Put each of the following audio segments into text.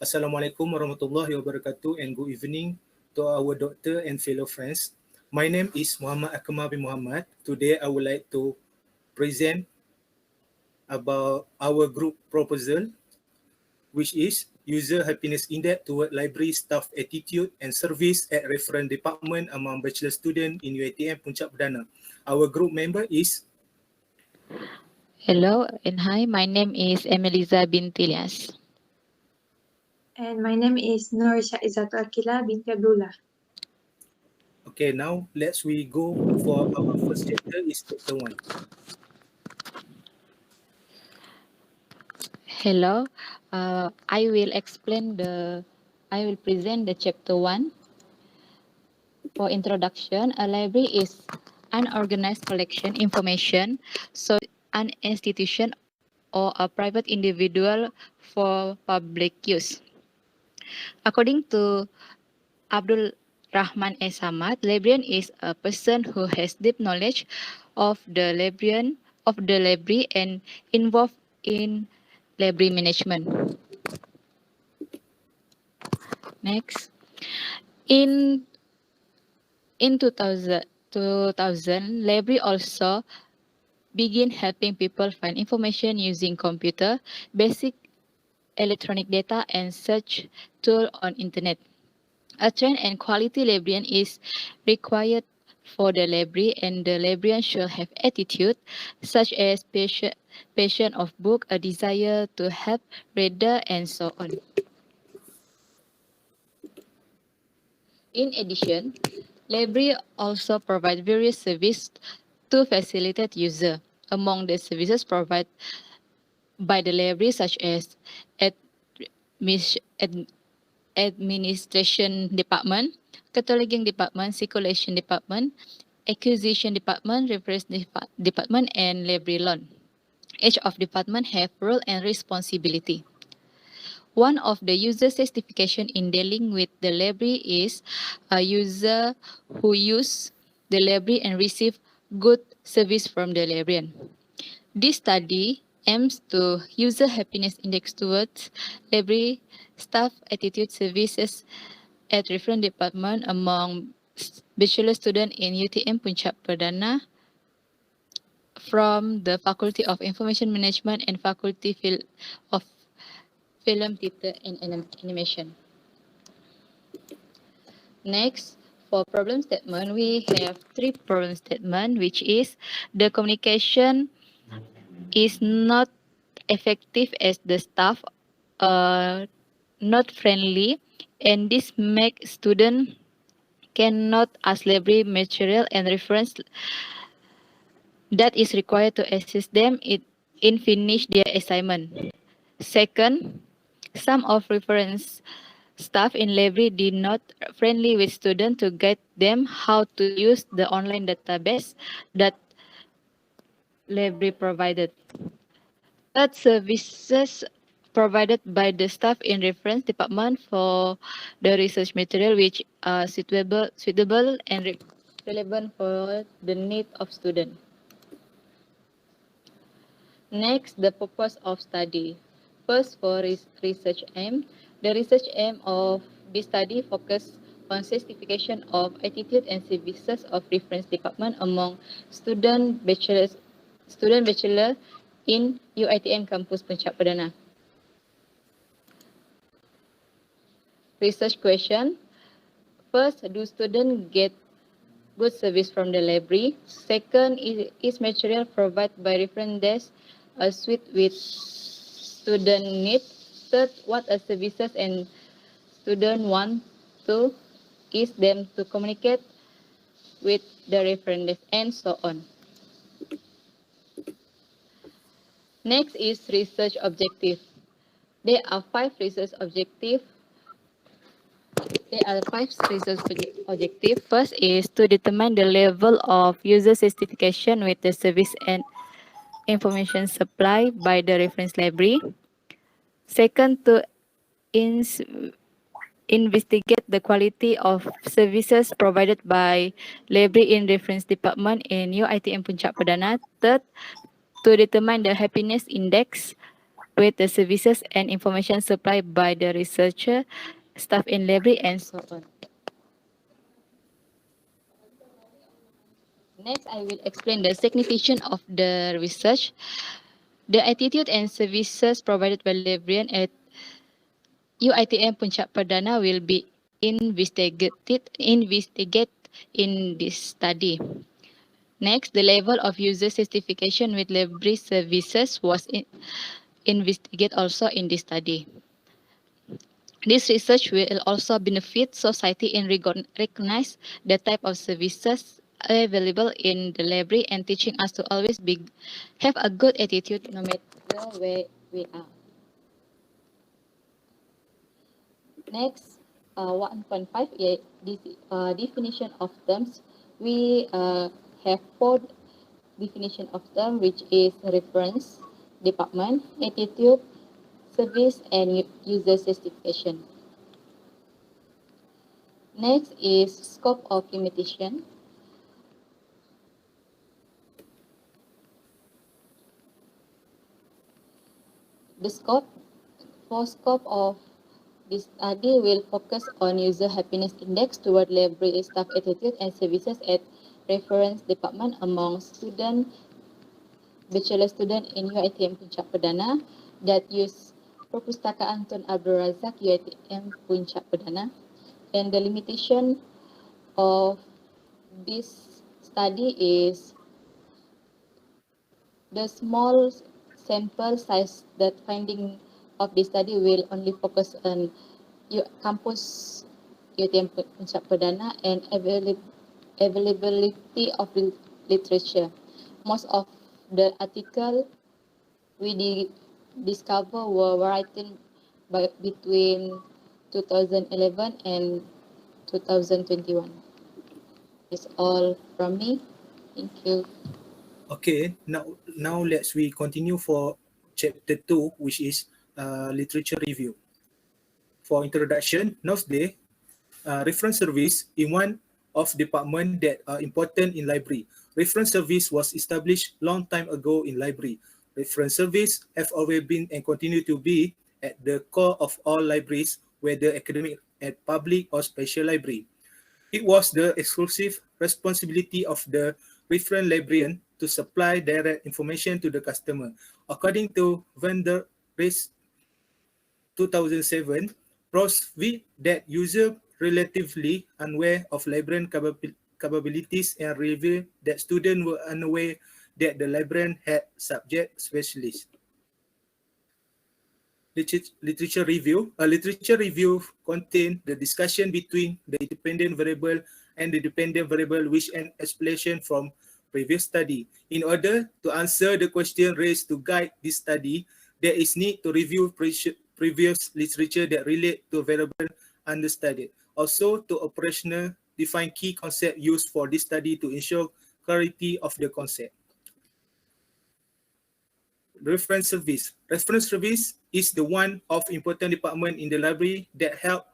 Assalamualaikum warahmatullahi wabarakatuh and good evening to our doctor and fellow friends. My name is Muhammad Akmal bin Mohamad. Today I would like to present about our group proposal, which is User Happiness Index toward Library Staff Attitude and Service at Reference Department among Bachelor Student in UITM Puncak Perdana. Our group member is Hello and hi, my name is Emiliza binti Lias. And my name is Nuur Syaiedzatul Aqqillah binti Abdullah. Okay, now we go for our first chapter is chapter 1. Hello, I will present the chapter 1. For introduction, a library is an organized collection information, so an institution or a private individual for public use. According to Abdul Rahman S. Samad, librarian is a person who has deep knowledge of the library and involved in library management. Next, in 2000, library also begin helping people find information using computer, basic electronic data, and search tool on internet. A trained and quality librarian is required for the library, and the librarian should have attitude such as passion of book, a desire to help reader, and so on. In addition, library also provide various services to facilitate user. Among the services provided by the library, such as administration department, cataloging department, circulation department, acquisition department, reference department, and library loan. Each of department have role and responsibility. One of the user certification in dealing with the library is a user who use the library and receive good service from the librarian. This study aims to user happiness index towards library staff attitude services at different department among bachelor student in UTM Puncak Perdana from the Faculty of Information Management and Faculty of Film, Theatre and Animation. Next, for problem statement, we have 3 problem statement, which is the communication is not effective as the staff not friendly, and this make student cannot ask library material and reference that is required to assist them in finish their assignment. Second, some of reference staff in library did not friendly with students to guide them how to use the online database that library provided. Third, services provided by the staff in reference department for the research material which are suitable and relevant for the need of student. Next, the purpose of study. First, for research aim. The research aim of this study focus on certification of attitude and services of reference department among student bachelor in UITM Campus Puncak Perdana. Research question. First, do students get good service from the library? Second, is material provided by reference desk a suite with student need? Third, what are services and student want to is them to communicate with the reference desk, and so on. Next is research objective. There are 5 research objectives. First is to determine the level of user certification with the service and information supplied by the reference library. Second, to investigate the quality of services provided by library in reference department in UITM Puncak Perdana. Third, to determine the happiness index with the services and information supplied by the researcher, staff in library, and so on. Next, I will explain the signification of the research. The attitude and services provided by librarian at UITM Puncak Perdana will be investigate in this study. Next, the level of user certification with library services was investigated also in this study. This research will also benefit society in recognize the type of services available in the library and teaching us to always have a good attitude no matter where we are. Next, 1.5 definition of terms. We have four definition of term, which is reference, department, attitude, service, and user certification. Next is scope of limitation. The scope of this study will focus on user happiness index toward library staff attitude and services at reference department among bachelor student in UITM Puncak Perdana that use Perpustakaan Tun Abdul Razak UITM Puncak Perdana. And the limitation of this study is the small sample size. That finding of this study will only focus on campus UITM Puncak Perdana and availability of literature. Most of the article we discover were written between 2011 and 2021. It's all from me. Thank you. Okay, now we continue for chapter 2, which is literature review. For introduction, nowadays, reference service in one of department that are important in library. Reference service was established long time ago in library. Reference service have always been and continue to be at the core of all libraries, whether academic, at public or special library. It was the exclusive responsibility of the reference librarian to supply direct information to the customer. According to Vendor Race 2007, proves that user relatively unaware of librarian capabilities and reveal that students were unaware that the librarian had subject specialists. Literature review. A literature review contains the discussion between the independent variable and the dependent variable, which an explanation from previous study. In order to answer the question raised to guide this study, there is need to review previous literature that relate to variable understudied. Also, to operational define key concept used for this study to ensure clarity of the concept. Reference service. Reference service is the one of important department in the library that help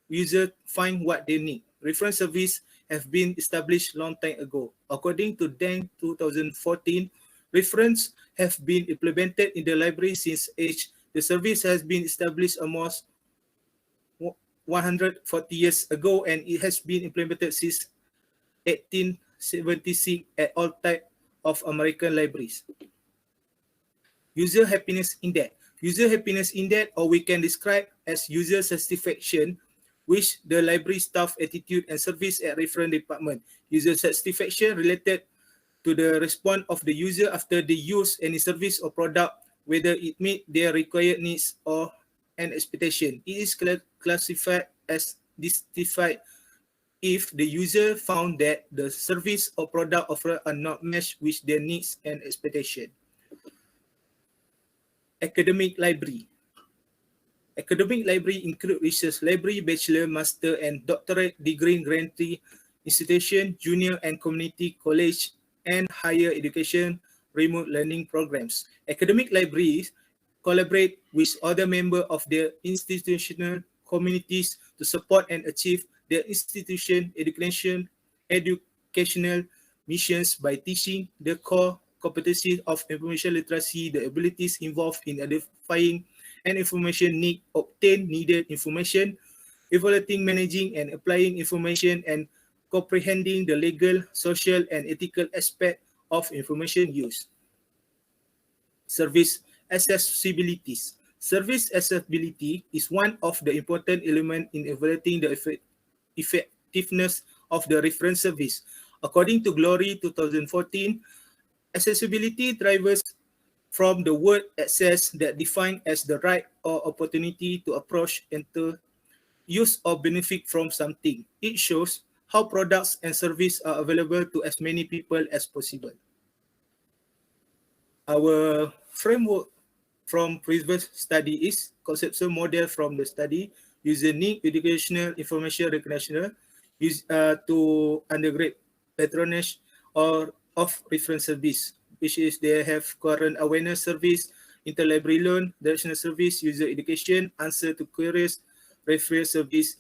users find what they need. Reference service have been established long time ago. According to DEN 2014, reference have been implemented in the library since age. The service has been established almost 140 years ago, and it has been implemented since 1876 at all types of American libraries. User happiness index. User happiness index, or we can describe as user satisfaction, which the library staff attitude and service at reference department. User satisfaction related to the response of the user after they use any service or product, whether it meet their required needs or an expectation. It is classified as dissatisfied if the user found that the service or product offered are not matched with their needs and expectation. Academic library. Academic library include research library, bachelor, master, and doctorate degree grantee institution, junior and community college, and higher education remote learning programs. Academic libraries collaborate with other members of their institutional communities to support and achieve their institution educational missions by teaching the core competency of information literacy, the abilities involved in identifying and information need, obtain needed information, evaluating, managing, and applying information, and comprehending the legal, social, and ethical aspect of information use. Service accessibilities. Service accessibility is one of the important elements in evaluating the effectiveness of the reference service. According to Glory 2014, accessibility derives from the word access that defined as the right or opportunity to approach, enter, use, or benefit from something. It shows how products and services are available to as many people as possible. Our framework from previous study is conceptual model from the study, user need, educational information recognition, to undergrad patronage or of reference service, which is they have current awareness service, interlibrary loan, directional service, user education, answer to queries, referral service,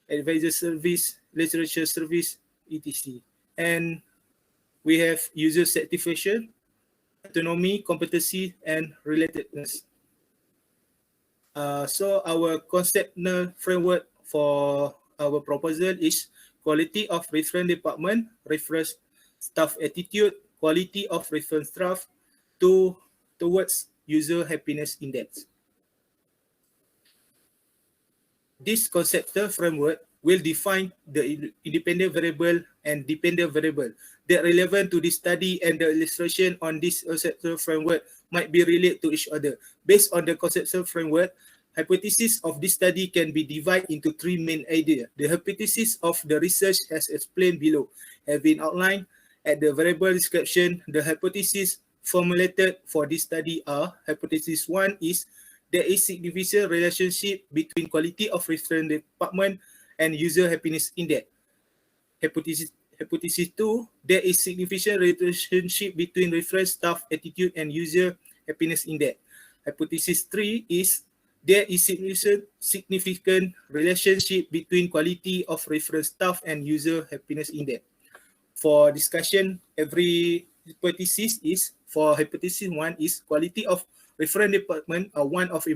advisor service, literature service, etc. And we have user satisfaction, autonomy, competency, and relatedness. So our conceptual framework for our proposal is quality of reference department, reference staff attitude, quality of reference staff towards user happiness index. This conceptual framework will define the independent variable and dependent variable that relevant to this study, and the illustration on this conceptual framework might be related to each other. Based on the conceptual framework, hypothesis of this study can be divided into three main ideas. The hypothesis of the research as explained below have been outlined at the variable description. The hypothesis formulated for this study are: hypothesis 1 is there is significant relationship between quality of reference department and user happiness index. Hypothesis 2, there is significant relationship between reference staff attitude and user happiness index. Hypothesis 3 is there is significant relationship between quality of reference staff and user happiness index. For discussion, every hypothesis is, for hypothesis 1 is quality of reference department are one of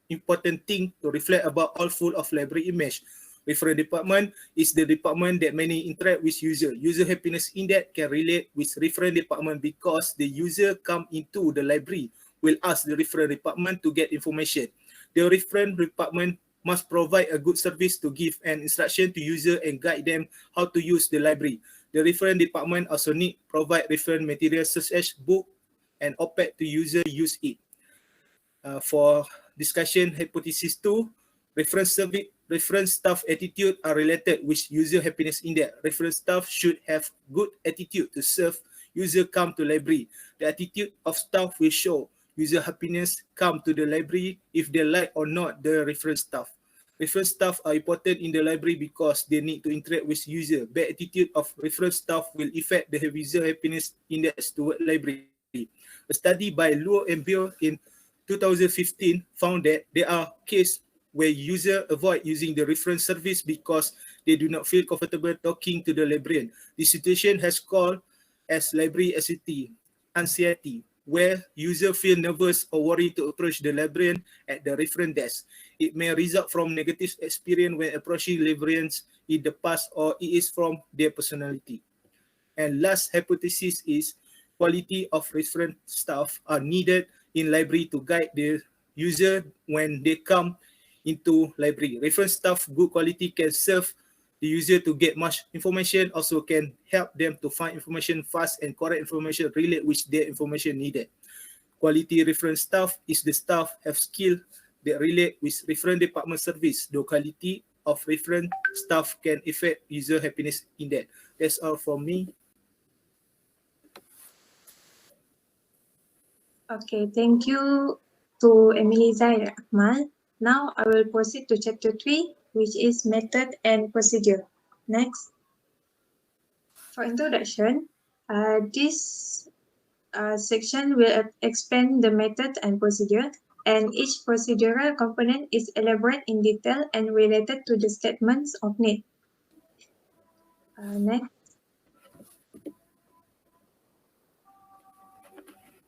important thing to reflect about all full of library image. Reference department is the department that many interact with user. User happiness index can relate with reference department because the user come into the library will ask the reference department to get information. The reference department must provide a good service to give an instruction to user and guide them how to use the library. The reference department also need provide reference materials such as book and OPED to user use it. For discussion, hypothesis 2, reference staff attitude are related with user happiness index. Reference staff should have good attitude to serve user come to library. The attitude of staff will show user happiness come to the library if they like or not the reference staff. Reference staff are important in the library because they need to interact with user. Bad attitude of reference staff will affect the user happiness index toward library. A study by Nuur and Bill in 2015 found that there are cases where users avoid using the reference service because they do not feel comfortable talking to the librarian. This situation has called as library anxiety, where users feel nervous or worried to approach the librarian at the reference desk. It may result from negative experience when approaching librarians in the past, or it is from their personality. And last hypothesis is quality of reference staff are needed in library to guide the user when they come into library. Reference staff good quality can serve the user to get much information, also can help them to find information fast and correct information related with their information needed. Quality reference staff is the staff have skill that relate with reference department service. The quality of reference staff can affect user happiness index. That's all from me. Okay, thank you to Emiliza and Akmal. Now I will proceed to chapter 3, which is method and procedure. Next. For introduction, this section will explain the method and procedure, and each procedural component is elaborate in detail and related to the statements of need. Next.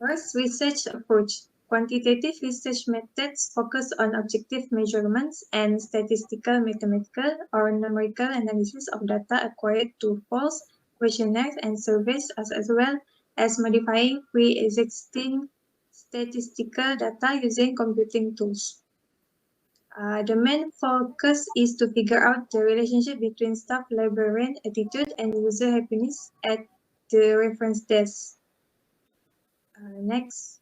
First, research approach. Quantitative research methods focus on objective measurements and statistical, mathematical, or numerical analysis of data acquired through polls, questionnaires, and surveys, as well as modifying pre-existing statistical data using computing tools. The main focus is to figure out the relationship between staff librarian attitude and user happiness at the reference desk. Next.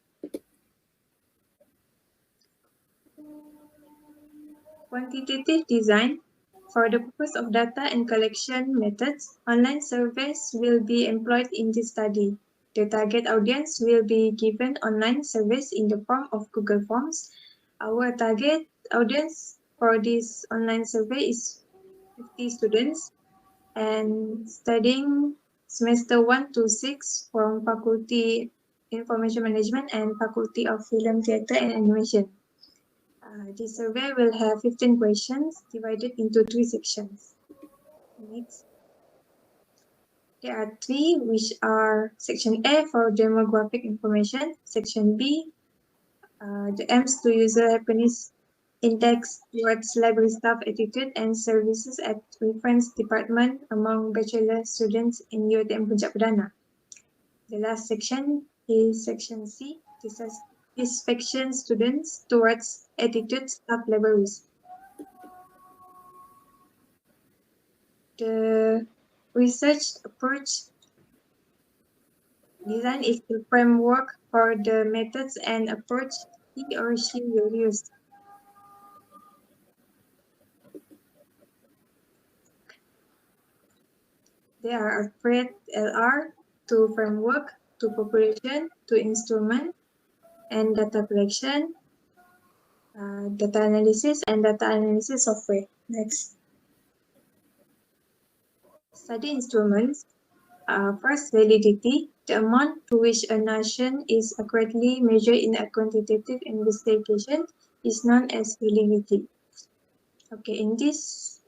Quantitative design. For the purpose of data and collection methods, online surveys will be employed in this study. The target audience will be given online surveys in the form of Google Forms. Our target audience for this online survey is 50 students and studying semester 1 to 6 from Faculty Information Management and Faculty of Film, Theatre and Animation. This survey will have 15 questions divided into 3 sections. Next. There are 3, which are section A for demographic information, section B, the aims to user happiness index towards library staff attitude and services at reference department among bachelor students in UITM PUNCAK PERDANA. The last section is section C, dissatisfaction students towards attitude staff libraries. The research approach design is the framework for the methods and approach he or she will use. There are spread LR to framework, to population, to instrument, and data collection, data analysis, and data analysis software. Next. Study instruments. First, validity. The amount to which a nation is accurately measured in a quantitative investigation is known as validity. Okay, in this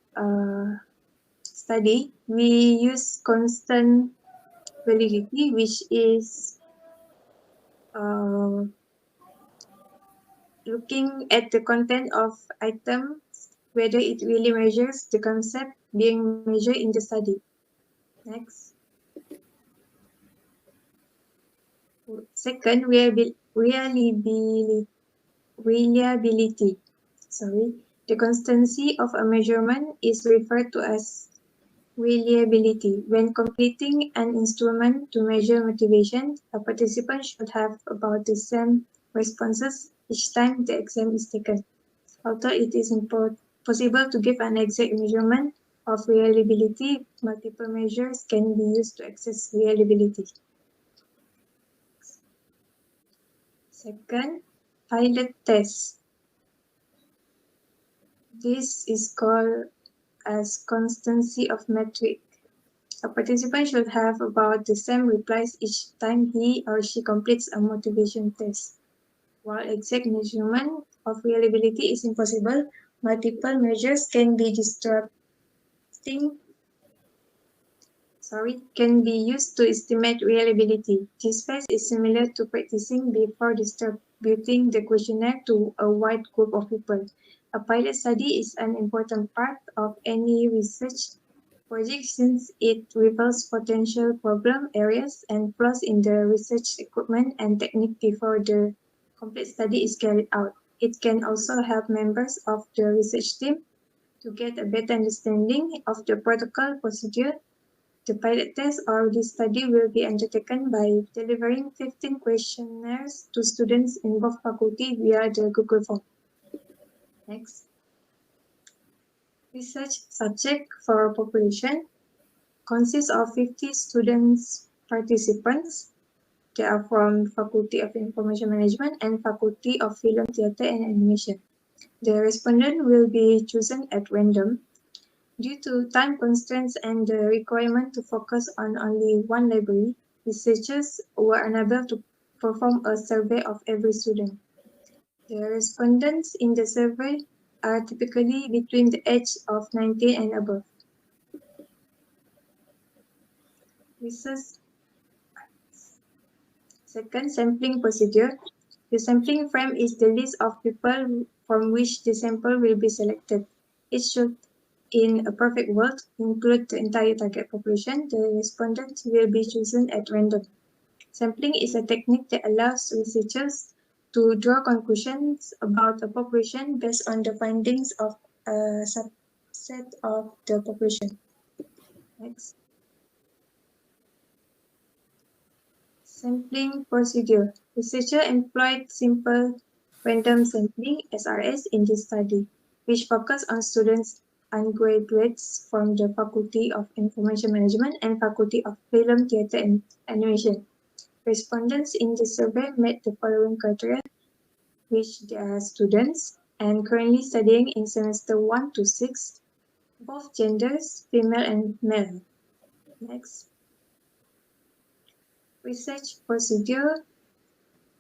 study, we use constant validity, which is looking at the content of items, whether it really measures the concept being measured in the study. Next. Second, reliability. The constancy of a measurement is referred to as reliability. When completing an instrument to measure motivation, a participant should have about the same responses each time the exam is taken. Although it is possible to give an exact measurement of reliability, multiple measures can be used to assess reliability. Second, pilot test. This is called as constancy of metric. A participant should have about the same replies each time he or she completes a motivation test. While exact measurement of reliability is impossible, multiple measures can be used to estimate reliability. This phase is similar to practicing before distributing the questionnaire to a wide group of people. A pilot study is an important part of any research project since it reveals potential problem areas and flaws in the research equipment and technique before the complete study is carried out. It can also help members of the research team to get a better understanding of the protocol procedure. The pilot test or this study will be undertaken by delivering 15 questionnaires to students in both faculty via the Google Form. Next. Research subject for population consists of 50 students participants. They are from Faculty of Information Management and Faculty of Film, Theatre and Animation. The respondent will be chosen at random. Due to time constraints and the requirement to focus on only one library, researchers were unable to perform a survey of every student. The respondents in the survey are typically between the age of 19 and above. Second, sampling procedure. The sampling frame is the list of people from which the sample will be selected. It should, in a perfect world, include the entire target population. The respondents will be chosen at random. Sampling is a technique that allows researchers to draw conclusions about a population based on the findings of a subset of the population. Next. Sampling procedure. Researchers employed simple random sampling (SRS) in this study, which focused on students undergraduates from the Faculty of Information Management and Faculty of Film, Theatre and Animation. Respondents in the survey met the following criteria, which they are students and currently studying in semester 1 to 6, both genders, female and male. Next. Research procedure.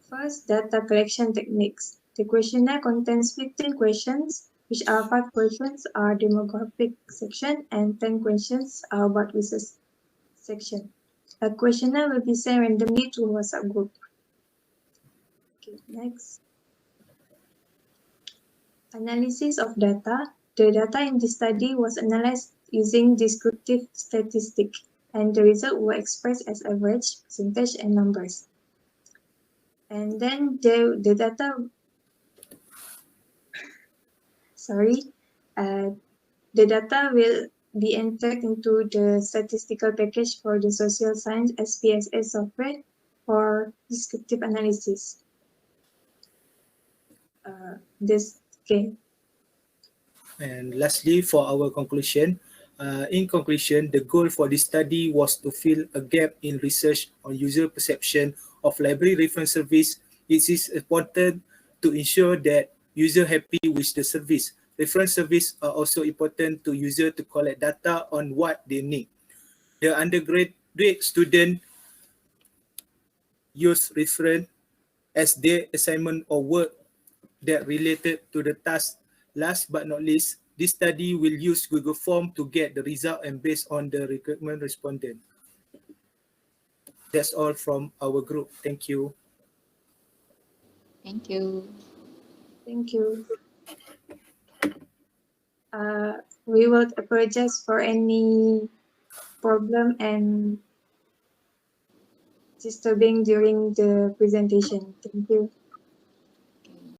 First, data collection techniques. The questionnaire contains 15 questions, which are 5 questions are demographic section and 10 questions are about research section. A questionnaire will be sent randomly to a WhatsApp group. Okay, next. Analysis of data. The data in this study was analyzed using descriptive statistics, and the results were expressed as average, percentage, and numbers. And then the data, the data will be entered into the statistical package for the social science SPSS software for descriptive analysis. And lastly, for our conclusion, in conclusion, the goal for this study was to fill a gap in research on user perception of library reference service. It is important to ensure that user happy with the service. Reference service are also important to user to collect data on what they need. The undergraduate student use reference as their assignment or work that related to the task. Last but not least, this study will use Google Form to get the result and based on the recruitment respondent. That's all from our group. Thank you. Thank you. Thank you. We will apologize for any problem and disturbing during the presentation. Thank you.